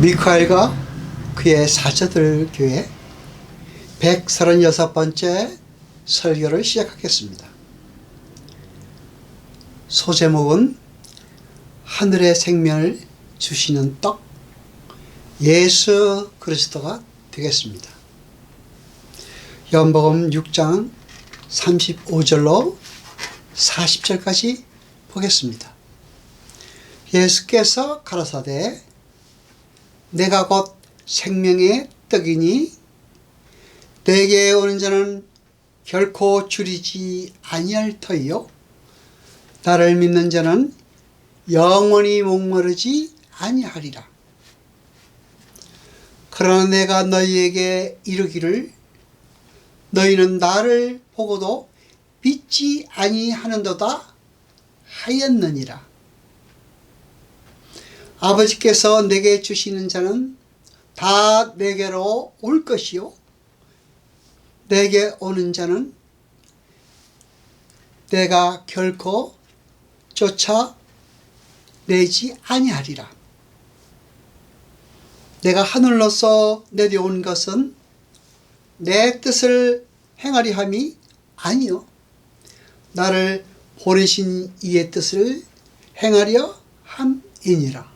미카엘과 그의 사자들 교회 136번째 설교를 시작하겠습니다. 소제목은 하늘의 생명을 주시는 떡 예수 그리스도가 되겠습니다. 요한복음 6장 35절로 40절까지 보겠습니다. 예수께서 가라사대 내가 곧 생명의 떡이니 내게 오는 자는 결코 줄이지 아니할 터이요 나를 믿는 자는 영원히 목마르지 아니하리라. 그러나 내가 너희에게 이르기를 너희는 나를 보고도 믿지 아니하는도다 하였느니라. 아버지께서 내게 주시는 자는 다 내게로 올 것이요 내게 오는 자는 내가 결코 쫓아내지 아니하리라. 내가 하늘로서 내려온 것은 내 뜻을 행하리 함이 아니요 나를 보내신 이의 뜻을 행하려 함이니라.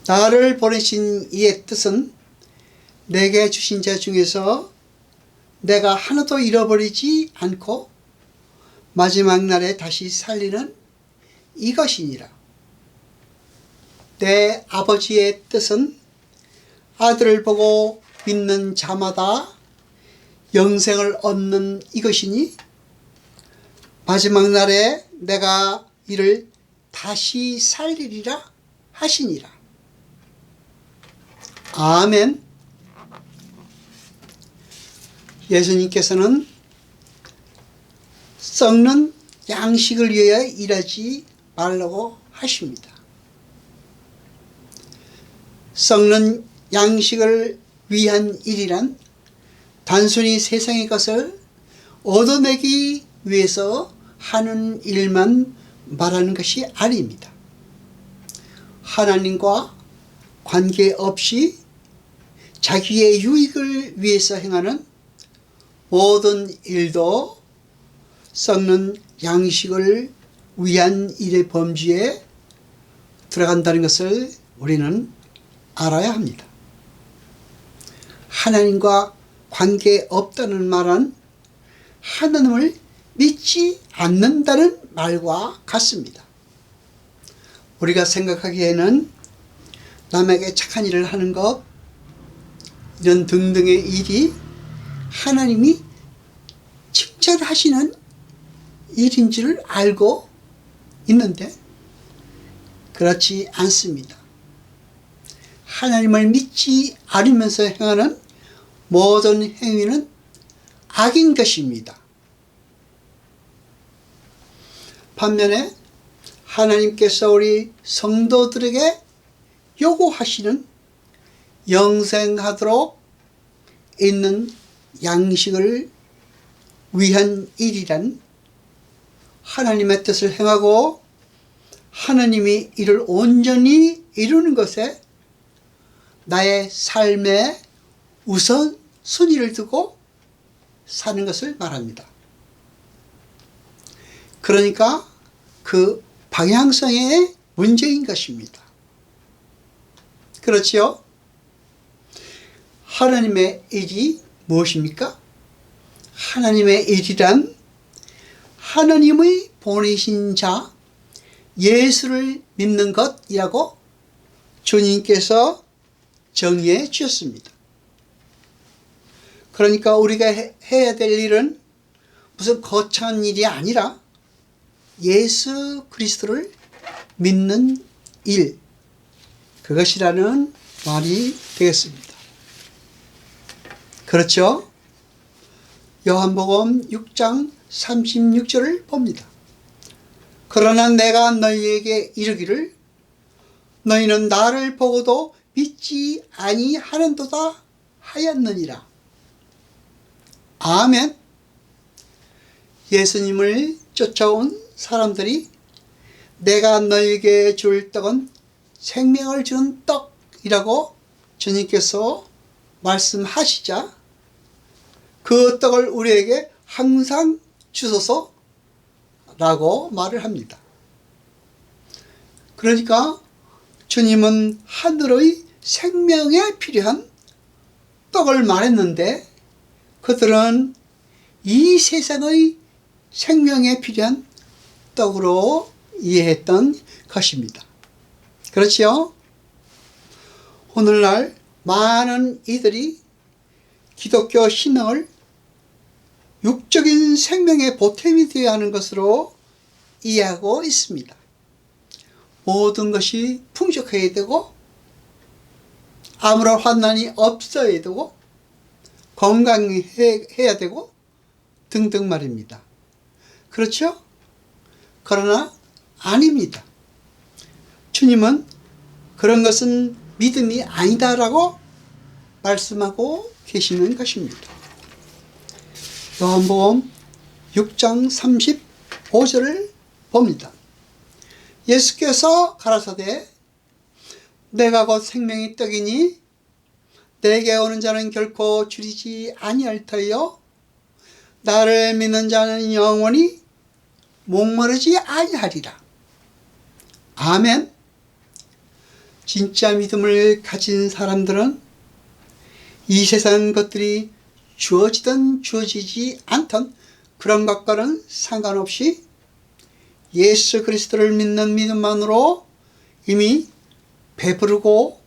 나를 보내신 이의 뜻은 내게 주신 자 중에서 내가 하나도 잃어버리지 않고 마지막 날에 다시 살리는 이것이니라. 내 아버지의 뜻은 아들을 보고 믿는 자마다 영생을 얻는 이것이니 마지막 날에 내가 이를 다시 살리리라 하시니라. 아멘. 예수님께서는 썩는 양식을 위하여 일하지 말라고 하십니다. 썩는 양식을 위한 일이란 단순히 세상의 것을 얻어내기 위해서 하는 일만 말하는 것이 아닙니다. 하나님과 관계없이 자기의 유익을 위해서 행하는 모든 일도 썩는 양식을 위한 일의 범주에 들어간다는 것을 우리는 알아야 합니다. 하나님과 관계없다는 말은 하나님을 믿지 않는다는 말과 같습니다. 우리가 생각하기에는 남에게 착한 일을 하는 것 이런 등등의 일이 하나님이 칭찬하시는 일인 줄 알고 있는데 그렇지 않습니다. 하나님을 믿지 않으면서 행하는 모든 행위는 악인 것입니다. 반면에 하나님께서 우리 성도들에게 요구하시는 영생하도록 있는 양식을 위한 일이란 하나님의 뜻을 행하고 하나님이 이를 온전히 이루는 것에 나의 삶의 우선순위를 두고 사는 것을 말합니다. 그러니까 그 방향성의 문제인 것입니다. 그렇지요? 하나님의 일이 무엇입니까? 하나님의 일이란 하나님의 보내신 자 예수를 믿는 것이라고 주님께서 정의해 주셨습니다. 그러니까 우리가 해야 될 일은 무슨 거창한 일이 아니라 예수 그리스도를 믿는 일, 그것이라는 말이 되겠습니다. 그렇죠? 요한복음 6장 36절을 봅니다. 그러나 내가 너희에게 이르기를 너희는 나를 보고도 믿지 아니하는도다 하였느니라. 아멘. 예수님을 쫓아온 사람들이 내가 너희에게 줄 떡은 생명을 주는 떡이라고 주님께서 말씀하시자 그 떡을 우리에게 항상 주소서 라고 말을 합니다. 그러니까 주님은 하늘의 생명에 필요한 떡을 말했는데 그들은 이 세상의 생명에 필요한 떡으로 이해했던 것입니다. 그렇지요? 오늘날 많은 이들이 기독교 신앙을 육적인 생명의 보탬이 되어야 하는 것으로 이해하고 있습니다. 모든 것이 풍족해야 되고 아무런 환난이 없어야 되고 건강해야 되고 등등 말입니다. 그렇죠? 그러나 아닙니다. 주님은 그런 것은 믿음이 아니다라고 말씀하고 계시는 것입니다. 요한복음 6장 35절을 봅니다. 예수께서 가라사대 내가 곧 생명의 떡이니 내게 오는 자는 결코 줄이지 아니할 터이요 나를 믿는 자는 영원히 목마르지 아니하리라. 아멘. 진짜 믿음을 가진 사람들은 이 세상 것들이 주어지든 주어지지 않던 그런 것과는 상관없이 예수 그리스도를 믿는 믿음만으로 이미 배부르고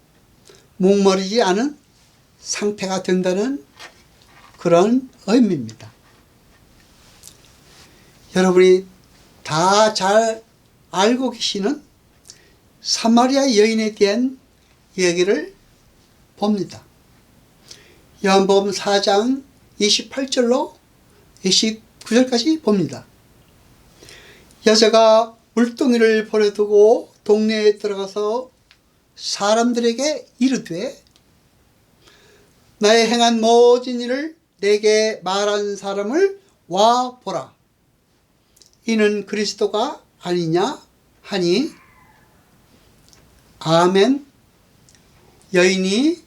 목마르지 않은 상태가 된다는 그런 의미입니다. 여러분이 다 잘 알고 계시는 사마리아 여인에 대한 이야기를 봅니다. 요한복음 4장 28절로 29절까지 봅니다. 여자가 물동이를 버려두고 동네에 들어가서 사람들에게 이르되 나의 행한 모든 일을 내게 말한 사람을 와 보라. 이는 그리스도가 아니냐 하니 아멘. 여인이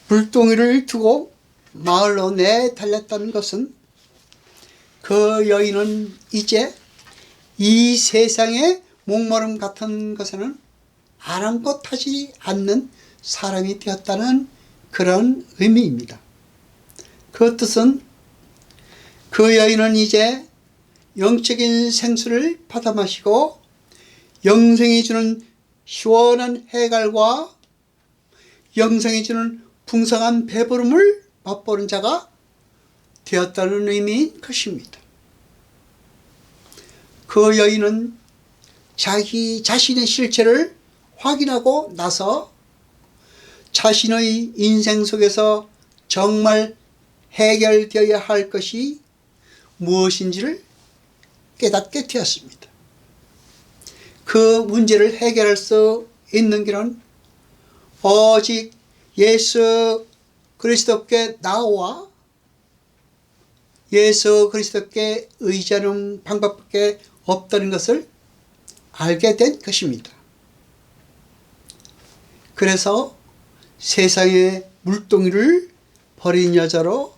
물동이를 두고 마을로 내달렸다는 것은 그 여인은 이제 이 세상의 목마름 같은 것에는 아랑곳하지 않는 사람이 되었다는 그런 의미입니다. 그 뜻은 그 여인은 이제 영적인 생수를 받아 마시고 영생이 주는 시원한 해갈과 영생이 주는 풍성한 배부름을 맛보는 자가 되었다는 의미인 것입니다. 그 여인은 자기 자신의 실체를 확인하고 나서 자신의 인생 속에서 정말 해결되어야 할 것이 무엇인지를 깨닫게 되었습니다. 그 문제를 해결할 수 있는 길은 오직 예수 그리스도께 나와 예수 그리스도께 의지하는 방법밖에 없다는 것을 알게 된 것입니다. 그래서 세상의 물동이를 버린 여자로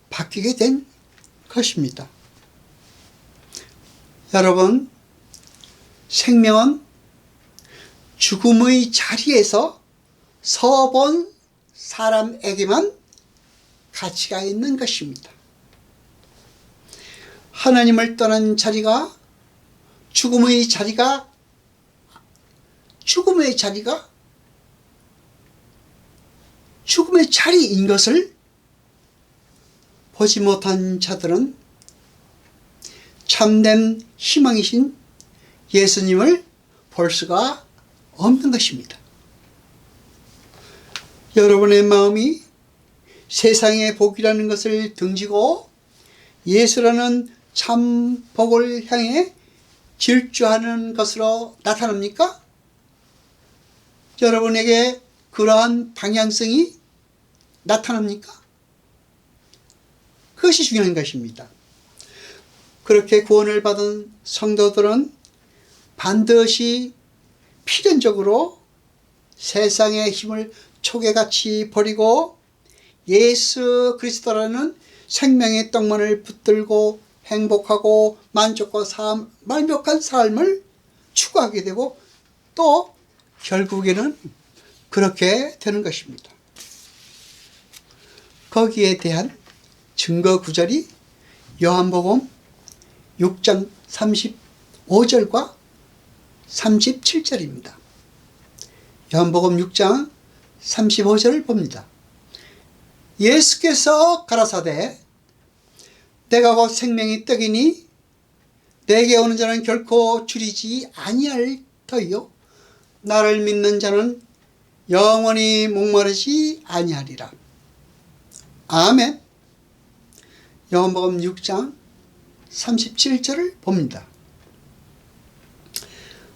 바뀌게 된 것입니다. 여러분, 생명은 죽음의 자리에서 서본 사람에게만 가치가 있는 것입니다. 하나님을 떠난 자리가 죽음의 자리인 것을 보지 못한 자들은 참된 희망이신 예수님을 볼 수가 없는 것입니다. 여러분의 마음이 세상의 복이라는 것을 등지고 예수라는 참 복을 향해 질주하는 것으로 나타납니까? 여러분에게 그러한 방향성이 나타납니까? 그것이 중요한 것입니다. 그렇게 구원을 받은 성도들은 반드시 필연적으로 세상의 힘을 초계같이 버리고 예수 그리스도라는 생명의 떡만을 붙들고 행복하고 만족한 삶을 추구하게 되고 또 결국에는 그렇게 되는 것입니다. 거기에 대한 증거 구절이 요한복음 6장 35절과 37절입니다. 요한복음 6장 35절을 봅니다. 예수께서 가라사대 내가 곧 생명의 떡이니 내게 오는 자는 결코 줄이지 아니할 터이요 나를 믿는 자는 영원히 목마르지 아니하리라. 아멘. 요한복음 6장 37절을 봅니다.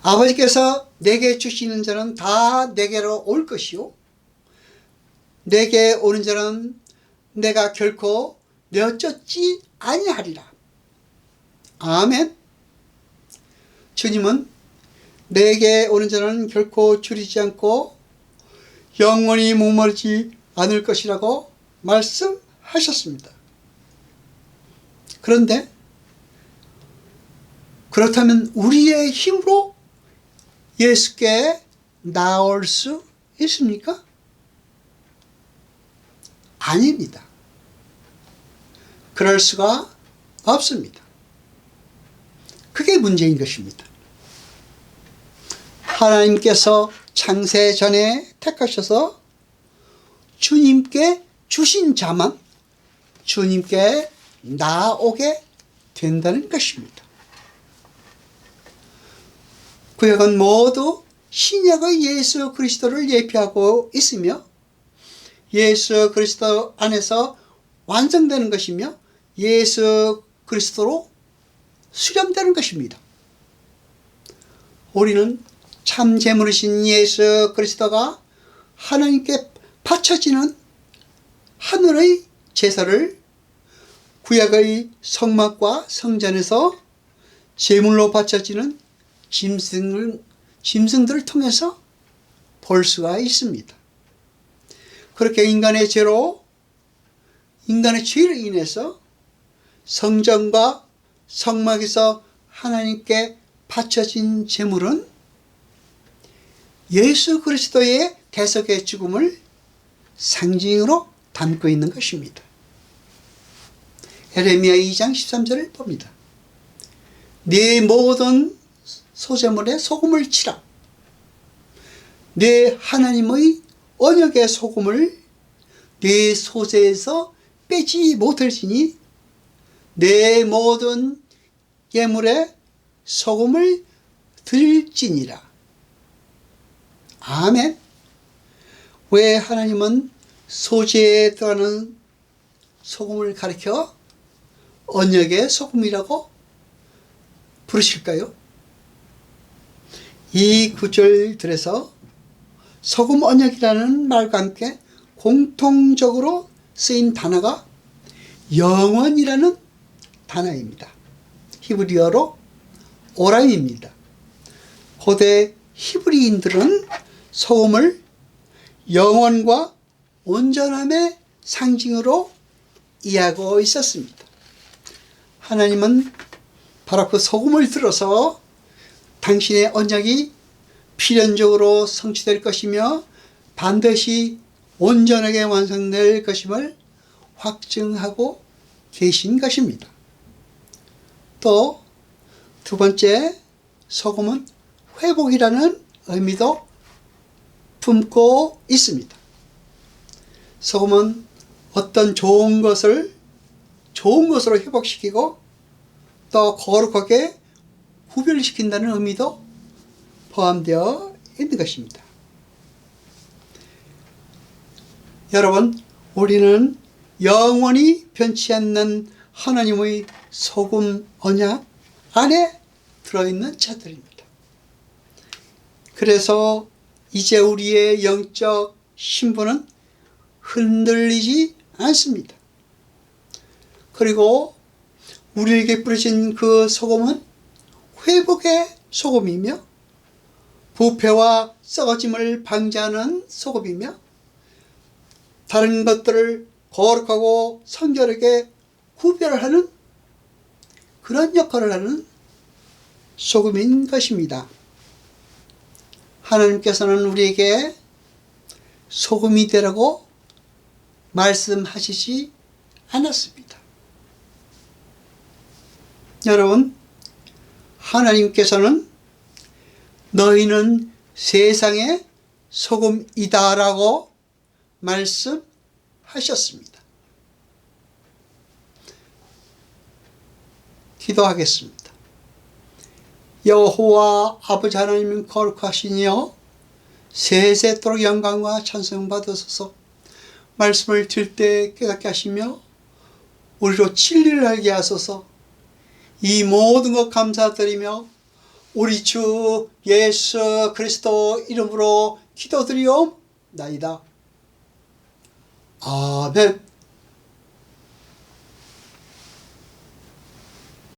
아버지께서 내게 주시는 자는 다 내게로 올 것이요 내게 오는 자는 내가 결코 내어쫓지 아니하리라. 아멘. 주님은 내게 오는 자는 결코 줄이지 않고 영원히 목마르지 않을 것이라고 말씀하셨습니다. 그런데 그렇다면 우리의 힘으로 예수께 나올 수 있습니까? 아닙니다. 그럴 수가 없습니다. 그게 문제인 것입니다. 하나님께서 창세 전에 택하셔서 주님께 주신 자만 주님께 나오게 된다는 것입니다. 구약은 모두 신약의 예수 그리스도를 예표하고 있으며 예수 그리스도 안에서 완성되는 것이며 예수 그리스도로 수렴되는 것입니다. 우리는 참 제물이신 예수 그리스도가 하나님께 바쳐지는 하늘의 제사를 구약의 성막과 성전에서 제물로 바쳐지는 짐승들을 통해서 볼 수가 있습니다. 그렇게 인간의 죄로 인간의 죄로 인해서 성전과 성막에서 하나님께 바쳐진 제물은 예수 그리스도의 대속의 죽음을 상징으로 담고 있는 것입니다. 에레미야 2장 13절을 봅니다. 네 모든 소제물에 소금을 치라. 네 하나님의 언약의 소금을 네 소재에서 빼지 못할지니 내 모든 예물에 소금을 들지니라. 아멘. 왜 하나님은 소재에 들어가는 소금을 가리켜 언약의 소금이라고 부르실까요? 이 구절들에서 소금 언약이라는 말과 함께 공통적으로 쓰인 단어가 영원이라는 단어입니다. 히브리어로 오람입니다. 고대 히브리인들은 소금을 영원과 온전함의 상징으로 이해하고 있었습니다. 하나님은 바로 그 소금을 들어서 당신의 언약이 필연적으로 성취될 것이며 반드시 온전하게 완성될 것임을 확증하고 계신 것입니다. 또 두 번째, 소금은 회복이라는 의미도 품고 있습니다. 소금은 어떤 좋은 것을 좋은 것으로 회복시키고 또 거룩하게 구별시킨다는 의미도 포함되어 있는 것입니다. 여러분, 우리는 영원히 변치 않는 하나님의 소금 언약 안에 들어있는 자들입니다. 그래서 이제 우리의 영적 신분은 흔들리지 않습니다. 그리고 우리에게 뿌려진 그 소금은 회복의 소금이며 부패와 썩어짐을 방지하는 소금이며 다른 것들을 거룩하고 성결하게 구별하는 그런 역할을 하는 소금인 것입니다. 하나님께서는 우리에게 소금이 되라고 말씀하시지 않았습니다. 여러분, 하나님께서는 너희는 세상의 소금이다라고 말씀하셨습니다. 기도하겠습니다. 여호와 아버지 하나님 거룩하시니여 세세토록 영광과 찬송 받으소서. 말씀을 들을 때 깨닫게 하시며 우리로 진리를 알게 하소서. 이 모든 것 감사드리며 우리 주 예수 그리스도 이름으로 기도드리옵나이다. 아멘.